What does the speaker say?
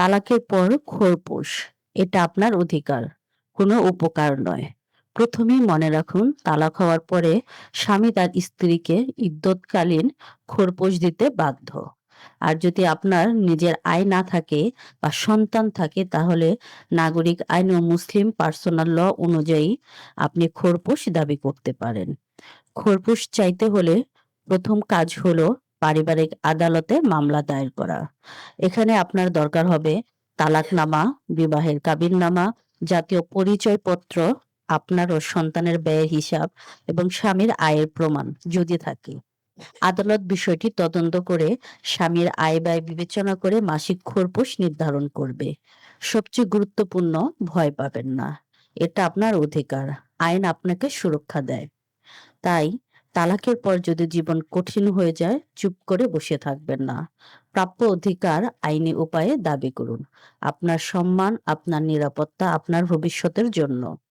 তালাকের পর খোরপোশ এটা আপনার অধিকার, কোনো উপকার নয়। প্রথমেই মনে রাখুন, তালাক হওয়ার পরে স্বামী তার স্ত্রীকে ইদ্যৎকালীন খোরপোশ দিতে বাধ্য। আর যদি আপনার নিজের আয় না থাকে বা সন্তান থাকে, তাহলে নাগরিক আইন ও মুসলিম পার্সোনাল ল অনুযায়ী আপনি খোরপোশ দাবি করতে পারেন। খোরপোশ চাইতে হলে প্রথম কাজ হলো পারিবারিক আদালতে মামলা দায়ের করা। এখানে আপনার দরকার হবে তালাকনামা, বিবাহের কাবিননামা, জাতীয় পরিচয়পত্র, আপনার ও সন্তানের ব্যয়ের হিসাব এবং স্বামীর আয়ের প্রমাণ যদি থাকে। আদালত বিষয়টি তদন্ত করে স্বামীর আয় ব্যয় বিবেচনা করে মাসিক খোরপোশ নির্ধারণ করবে। সবচেয়ে গুরুত্বপূর্ণ, ভয় পাবেন না, এটা আপনার অধিকার। আইন আপনাকে সুরক্ষা দেয়। তাই তালাকের পর যদি জীবন কঠিন হয়ে যায়, চুপ করে বসে থাকবেন না। প্রাপ্য অধিকার আইনি উপায়ে দাবি করুন। আপনার সম্মান, আপনার নিরাপত্তা, আপনার ভবিষ্যতের জন্য।